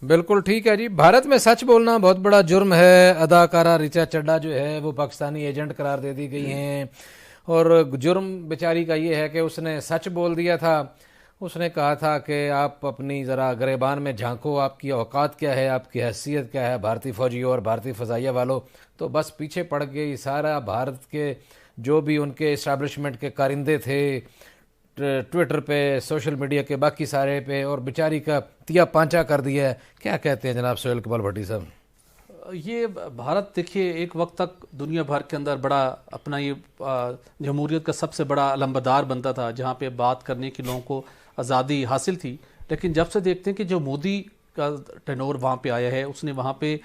बिल्कुल ठीक है जी। भारत में सच बोलना बहुत बड़ा जुर्म है। अदाकारा ऋचा चड्ढा जो है वो पाकिस्तानी एजेंट करार दे दी गई हैं। और जुर्म बेचारी का ये है कि उसने सच बोल दिया था। उसने कहा था कि आप अपनी ज़रा गिरेबान में झांको, आपकी औकात क्या है, आपकी हैसियत क्या है भारतीय फौजियों और भारतीय फ़ज़ाइया वालों। तो बस पीछे पड़ गई सारा भारत के जो भी उनके इस्टेब्लिशमेंट के कारिंदे थे, ट्विटर पे, सोशल मीडिया के बाकी सारे पे, और बेचारी का तिया पांचा कर दिया है। क्या कहते हैं जनाब सोहेल कमाल भट्टी साहब? ये भारत देखिए एक वक्त तक दुनिया भर के अंदर बड़ा अपना ये जमहूरियत का सबसे बड़ा अलंबरदार बनता था, जहाँ पे बात करने की लोगों को आज़ादी हासिल थी। लेकिन जब से देखते हैं कि जो मोदी का टेनोर वहाँ पे आया है, उसने वहाँ पे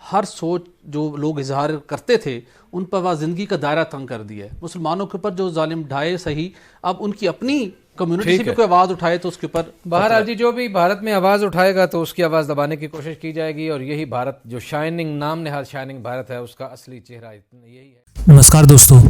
हर सोच जो लोग इजहार करते थे उन पर वह ज़िंदगी का दायरा तंग कर दिया है। मुसलमानों के ऊपर जो जालिम ढाए सही, अब उनकी अपनी कम्युनिटी से भी कोई आवाज़ उठाए तो उसके ऊपर बहरहाल जी, जो भी भारत में आवाज़ उठाएगा तो उसकी आवाज़ दबाने की कोशिश की जाएगी। और यही भारत जो शाइनिंग नाम निहाल शाइनिंग भारत है, उसका असली चेहरा यही है। नमस्कार दोस्तों,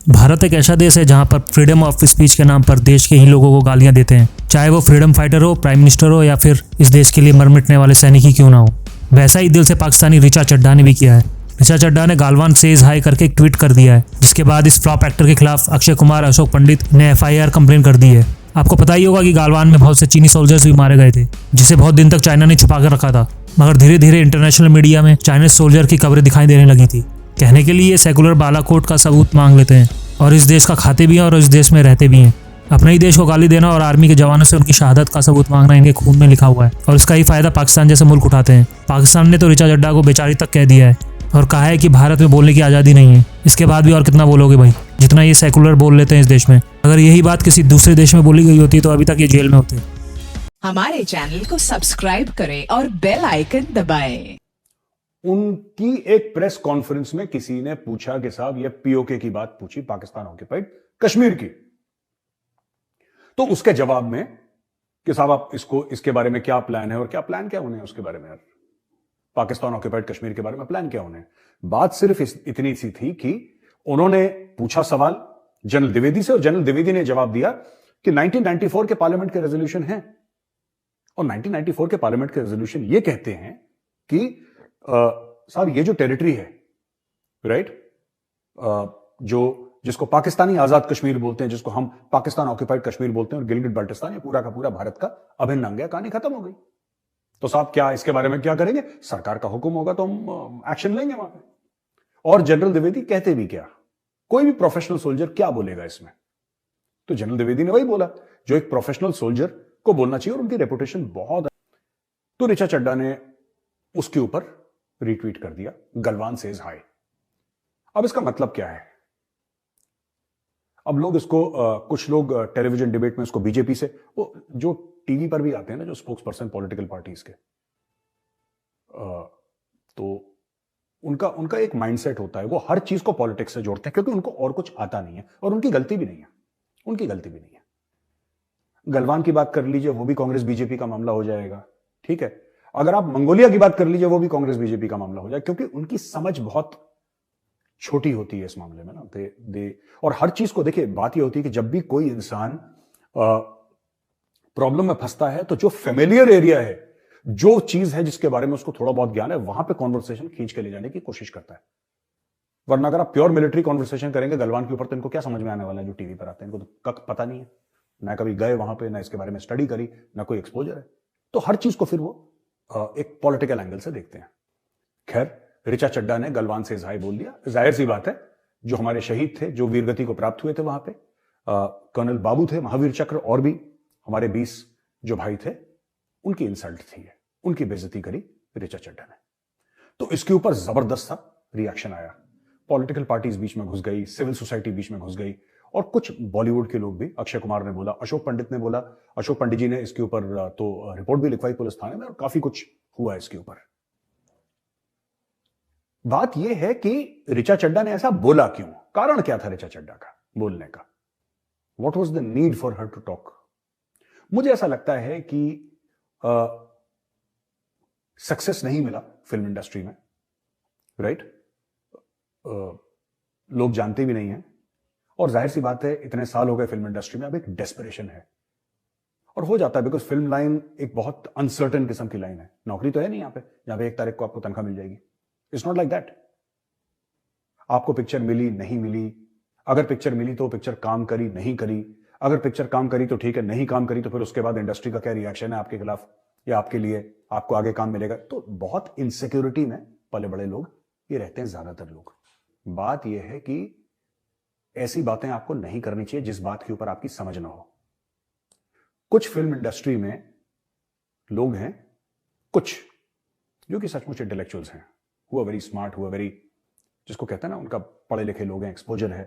भारत एक ऐसा देश है जहां पर फ्रीडम ऑफ स्पीच के नाम पर देश के ही लोगों को गालियां देते हैं, चाहे वो फ्रीडम फाइटर हो, प्राइम मिनिस्टर हो या फिर इस देश के लिए मर मिटने वाले सैनिक ही क्यों ना हो। वैसा ही दिल से पाकिस्तानी ऋचा चड्ढा ने भी किया है। ऋचा चड्ढा ने गालवान सेज हाई करके एक ट्वीट कर दिया है, जिसके बाद इस फ्लॉप एक्टर के खिलाफ अक्षय कुमार, अशोक पंडित ने FIR कंप्लेन कर दी है। आपको पता ही होगा कि गालवान में बहुत से चीनी सोल्जर्स भी मारे गए थे, जिसे बहुत दिन तक चाइना ने छुपा कर रखा था, मगर धीरे धीरे इंटरनेशनल मीडिया में चाइनीज सोल्जर की खबरें दिखाई देने लगी थी। कहने के लिए सेकुलर बालाकोट का सबूत मांग लेते हैं और इस देश का खाते भी हैं और इस देश में रहते भी हैं। अपने ही देश को गाली देना और आर्मी के जवानों से उनकी शहादत का सबूत मांगना इनके खून में लिखा हुआ है, और इसका ही फायदा पाकिस्तान जैसे मुल्क उठाते हैं। पाकिस्तान ने तो ऋचा चड्ढा को बेचारी तक कह दिया है और कहा है कि भारत में बोलने की आज़ादी नहीं है। इसके बाद भी और कितना बोलोगे भाई, जितना ये सेकुलर बोल लेते हैं इस देश में। अगर यही बात किसी दूसरे देश में बोली गई होती तो अभी तक ये जेल में होते। हमारे चैनल को सब्सक्राइब करें और बेल आइकन दबाएं। उनकी एक प्रेस कॉन्फ्रेंस में किसी ने पूछा कि साहब ये POK की बात पूछी, पाकिस्तान ऑक्युपाइड कश्मीर की, तो उसके जवाब में कि साहब आप इसके बारे में क्या प्लान है और क्या प्लान क्या होने हैं उसके बारे में, यार पाकिस्तान ऑक्युपाइड कश्मीर के बारे में प्लान क्या होने हैं। बात सिर्फ इतनी सी थी कि उन्होंने पूछा सवाल जनरल द्विवेदी से और जनरल द्विवेदी ने जवाब दिया कि 1994 के पार्लियामेंट के रेजोल्यूशन है, और 1994 के पार्लियामेंट के रेजोल्यूशन ये कहते हैं कि साहब ये जो टेरिटरी है, राइट, जिसको पाकिस्तानी आजाद कश्मीर बोलते हैं, जिसको हम पाकिस्तान ऑक्युपाइड कश्मीर बोलते हैं, और गिलगिट बाल्टिस्तान, ये पूरा का पूरा भारत का अभिन्न अंग है, कहानी खत्म हो गई। तो साहब क्या इसके बारे में क्या करेंगे, सरकार का हुक्म होगा तो हम एक्शन लेंगे वहां पे। और जनरल द्विवेदी कहते भी क्या, कोई भी प्रोफेशनल सोल्जर क्या बोलेगा इसमें, तो जनरल द्विवेदी ने वही बोला जो एक प्रोफेशनल सोल्जर को बोलना चाहिए, और उनकी रेपुटेशन बहुत है। तो ऋचा चड्ढा ने उसके ऊपर रीट्वीट कर दिया, गलवान सेज हाई। अब इसका मतलब क्या है, अब लोग इसको कुछ लोग टेलीविजन डिबेट में इसको बीजेपी से, वो जो टीवी पर भी आते हैं ना, जो स्पोक्स पर्सन पॉलिटिकल पार्टीज के, तो उनका एक माइंडसेट होता है, वो हर चीज को पॉलिटिक्स से जोड़ते हैं क्योंकि उनको और कुछ आता नहीं है, और उनकी गलती भी नहीं है, उनकी गलती भी नहीं है। गलवान की बात कर लीजिए, वो भी कांग्रेस बीजेपी का मामला हो जाएगा, ठीक है। अगर आप मंगोलिया की बात कर लीजिए, वो भी कांग्रेस बीजेपी का मामला हो जाएगा, क्योंकि उनकी समझ बहुत छोटी होती है इस मामले में ना। और हर चीज को देखिए, बात यह होती है कि जब भी कोई इंसान प्रॉब्लम में फंसता है तो जो फेमिलियर एरिया है, जो चीज है जिसके बारे में उसको थोड़ा बहुत ज्ञान है, वहां पे कॉन्वर्सेशन खींच के ले जाने की कोशिश करता है। वरना अगर आप प्योर मिलिट्री कॉन्वर्सेशन करेंगे गलवान के ऊपर, तो इनको क्या समझ में आने वाला है जो टीवी पर आते हैं, इनको तो पता नहीं है, ना कभी गए वहां पे, ना इसके बारे में स्टडी करी, ना कोई एक्सपोजर है। तो हर चीज को फिर वो एक पॉलिटिकल एंगल से देखते हैं। खैर, ऋचा चड्ढा ने गलवान से इजहार बोल दिया, जाहिर सी बात है, जो हमारे शहीद थे, जो वीरगति को प्राप्त हुए थे वहां पे, कर्नल बाबू थे, महावीर चक्र, और भी हमारे 20 जो भाई थे, उनकी इंसल्ट थी, उनकी बेइज्जती करी ऋचा चड्ढा ने। तो इसके ऊपर जबरदस्त सा रिएक्शन आया, पॉलिटिकल पार्टीज बीच में घुस गई, सिविल सोसाइटी बीच में घुस गई, और कुछ बॉलीवुड के लोग भी, अक्षय कुमार ने बोला, अशोक पंडित ने बोला, अशोक पंडित जी ने इसके ऊपर तो रिपोर्ट भी लिखवाई पुलिस थाने में, और काफी कुछ हुआ इसके ऊपर। बात यह है कि ऋचा चड्ढा ने ऐसा बोला क्यों, कारण क्या था ऋचा चड्ढा का बोलने का, what was the need for her to talk. मुझे ऐसा लगता है कि सक्सेस नहीं मिला फिल्म इंडस्ट्री में, राइट, लोग जानते भी नहीं हैं, और जाहिर सी बात है, इतने साल हो गए फिल्म इंडस्ट्री में, अब एक डेस्परेशन है, और हो जाता है बिकॉज फिल्म लाइन एक बहुत अनसर्टेन किस्म की लाइन है। नौकरी तो है नहीं यहाँ पे जहां पे 1 तारीख को आपको तनख्वाह मिल जाएगी। It's not like that. आपको पिक्चर मिली नहीं मिली, अगर पिक्चर मिली तो पिक्चर काम करी नहीं करी, अगर पिक्चर काम करी तो ठीक है, नहीं काम करी तो फिर उसके बाद इंडस्ट्री का क्या रिएक्शन है आपके खिलाफ या आपके लिए, आपको आगे काम मिलेगा। तो बहुत इनसिक्योरिटी में पले बड़े लोग ये रहते हैं, ज्यादातर लोग। बात यह है कि ऐसी बातें आपको नहीं करनी चाहिए जिस बात के ऊपर आपकी समझ ना हो। कुछ फिल्म इंडस्ट्री में लोग हैं, कुछ जो कि सचमुच इंटेलेक्चुअल्स हैं, हुआ वेरी स्मार्ट, हुआ वेरी, जिसको कहते हैं ना उनका पढ़े लिखे लोग हैं, एक्सपोजर है,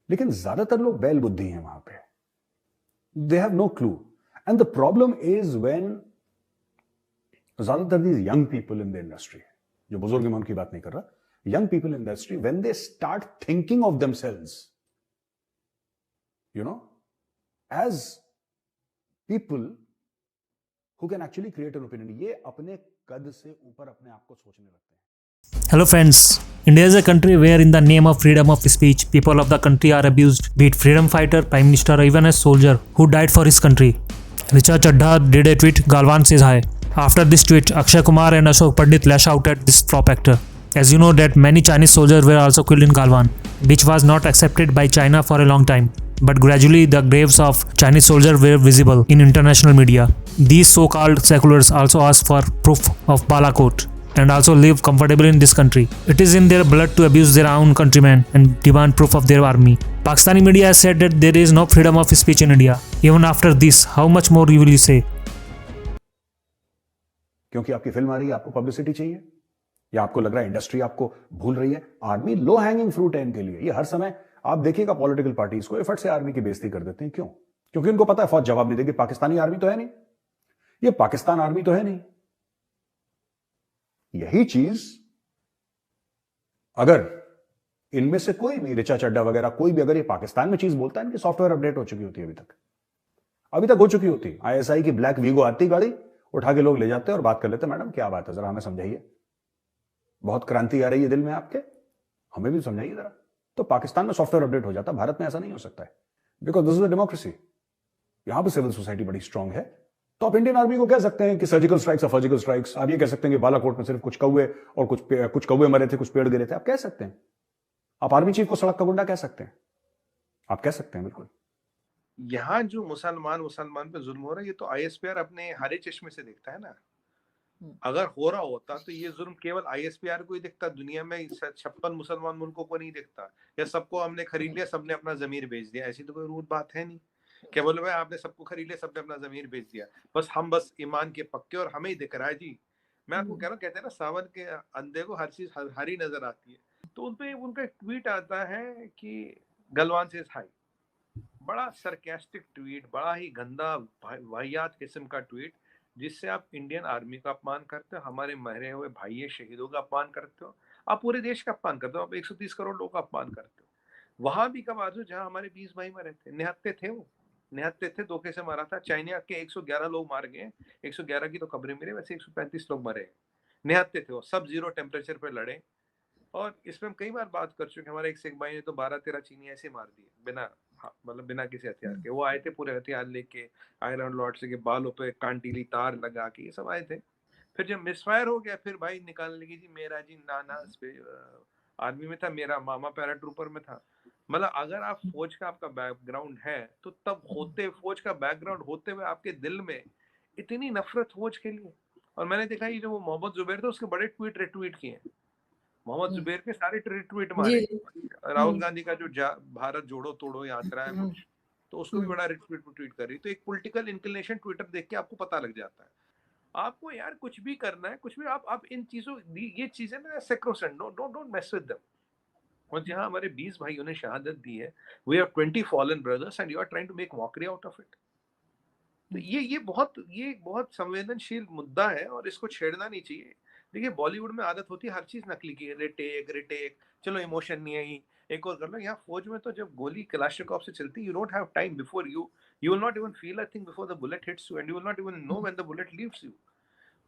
लेकिन ज्यादातर लोग बैल बुद्धि हैं वहां पे। They have no clue. And the problem is when ज्यादातर these young people in the industry, जो बुजुर्ग हैं मैं उनकी बात नहीं कर रहा, young people in the industry, when they start thinking of themselves, you know, as people who can actually create an opinion, ये अपने कद से ऊपर अपने आप को सोचने लगते हैं। Hello friends, India is a country where in the name of freedom of speech, people of the country are abused, be it freedom fighter, prime minister or even a soldier who died for his country. Richa Chadha did a tweet, Galwan says hi. After this tweet, Akshay Kumar and Ashok Pandit lash out at this flop actor. As you know that many Chinese soldiers were also killed in Galwan, which was not accepted by China for a long time. But gradually the graves of Chinese soldiers were visible in international media. These so-called seculars also ask for proof of Balakot and also live comfortably in this country. It is in their blood to abuse their own countrymen and demand proof of their army. Pakistani media has said that there is no freedom of speech in India. Even after this, how much more will you say? क्योंकि आपकी film आ रही है, आपको publicity चाहिए, या आपको लग रहा है इंडस्ट्री आपको भूल रही है। आर्मी लो हैंगिंग फ्रूट है इनके लिए। ये हर समय आप देखिएगा पॉलिटिकल पार्टीज को एफर्ट से आर्मी की बेइज्जती कर देते हैं। क्यों? क्योंकि उनको पता है फौज जवाब नहीं देगी। पाकिस्तानी आर्मी तो है नहीं, ये पाकिस्तान आर्मी तो है नहीं। यही चीज अगर इनमें से कोई भी, ऋचा चड्ढा वगैरह कोई भी, अगर ये पाकिस्तान में चीज बोलता है, इनकी सॉफ्टवेयर अपडेट हो चुकी होती है, अभी तक हो चुकी होती। ISI की ब्लैक वीगो आती, गाड़ी उठा के लोग ले जाते हैं और बात कर लेते हैं, मैडम क्या बात है, जरा हमें समझाइए, बहुत क्रांति आ रही है दिल में आपके, हमें भी समझाइए जरा। तो पाकिस्तान में सॉफ्टवेयर अपडेट हो जाता, भारत में ऐसा नहीं हो सकता है, because this is a democracy. यहां पर सिविल सोसाइटी बड़ी स्ट्रांग है। तो आप इंडियन आर्मी को कह सकते हैं कि सर्जिकल स्ट्राइक्स और सर्जिकल स्ट्राइक्स, आप ये कह सकते हैं कि बालाकोट में सिर्फ कुछ कौवे और कुछ कौवे मरे थे, कुछ पेड़ गिरे थे, आप कह सकते हैं। आप आर्मी चीफ को सड़क का गुंडा कह सकते हैं, आप कह सकते हैं बिल्कुल। यहाँ जो मुसलमान पे जुल्म हो रहा है, ये तो ISPR अपने हरे चश्मे से देखता है ना। अगर हो रहा होता तो ये जुल्म केवल ISPR को ही दिखता, दुनिया में 56 मुसलमान मुल्कों को नहीं दिखता, या सबको हमने खरीद लिया, सबने अपना जमीर बेच दिया। ऐसी तो कोई रूट बात है नहीं। क्या बोले भाई आपने सबको खरीद लिया, सबने अपना जमीर बेच दिया, बस ईमान के पक्के और हमें ही दिख रहा है जी। मैं आपको कह रहा हूँ, कहते हैं ना सावन के अंधे को हर चीज हरी नजर आती है। तो उनपे उनका एक ट्वीट आता है कि गलवान से हाई, बड़ा सरकास्टिक ट्वीट, बड़ा ही गंदा वाहियात किस्म का ट्वीट, जिससे आप इंडियन आर्मी का अपमान करते हो, हमारे मरे हुए भाई शहीदों का अपमान करते हो, आप पूरे देश का अपमान करते हो, आप 130 करोड़ लोगों का अपमान करते हो। वहां भी कब आज जहां हमारे 20 भाई मरे थे, निहत्ते थे, वो निहत्ते थे, धोखे से मारा था। चाइना के 111 लोग मार गए, 111 की तो खबरें मिली, वैसे 135 लोग मरे, निहत्ते थे वो, सब जीरो टेम्परेचर पे लड़े। और इसमें हम कई बार बात कर चुके, हमारे एक सिख भाई ने तो 12-13 चीनी ऐसे मार दिए बिना, मतलब बिना किसी हथियार के। वो आए थे पूरे हथियार लेके, आयरन लॉर्ड से के बालों पे कांटीली तार लगा के, ये सब आए थे। फिर जब मिसफायर हो गया, फिर भाई निकालने लगी जी, मेरा जी नाना आर्मी में था, मेरा मामा पैरा ट्रूपर में था। मतलब अगर आप फौज का आपका बैकग्राउंड है, तो तब होते फौज का बैकग्राउंड होते हुए आपके दिल में इतनी नफरत फौज के लिए। और मैंने देखा ये जो वो मोहम्मद जुबैर थे, उसके बड़े ट्वीट रिट्वीट किए, मोहम्मद जुबैर के सारे ट्वीट मारे। राहुल गांधी का जो भारत जोड़ो तोड़ो यात्रा है कुछ, तो उसको भी बड़ा ट्वीट कर रही। तो एक पॉलिटिकल इंक्लिनेशन ट्विटर देख के आपको पता लग जाता है। आपको यार कुछ भी करना है, कुछ भी, आप इन चीजों, ये चीजें ना sacrosanct, don't mess with them. और जहां हमारे 20 भाइयों ने शहादत दी है, we have 20 fallen brothers and you are trying to make mockery out of it. तो ये बहुत संवेदनशील मुद्दा है और इसको छेड़ना नहीं चाहिए। देखिए बॉलीवुड में आदत होती है हर चीज नकली की, रिटेक, चलो इमोशन नहीं आई, एक और कर लो। यहाँ फौज में तो जब गोली कलाश्निकोव से चलती, you don't have time before you will not even feel a thing before the bullet hits you and you will not even know when the bullet leaves you.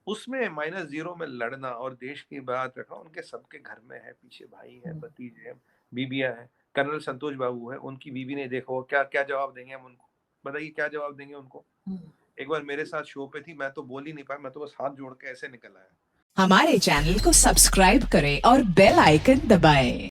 उसमें -0 में लड़ना और देश की बात रखना, उनके सबके घर में है, पीछे भाई है, भतीजे हैं, बीबियां हैं। कर्नल संतोष बाबू है, उनकी बीबी ने देखो क्या क्या जवाब देंगे हम उनको। बताइए क्या जवाब देंगे उनको। एक बार मेरे साथ शो पे थी, मैं तो बोल ही नहीं पाया, मैं तो बस हाथ जोड़ के ऐसे निकल आया। हमारे चैनल को सब्सक्राइब करें और बेल आइकन दबाएं।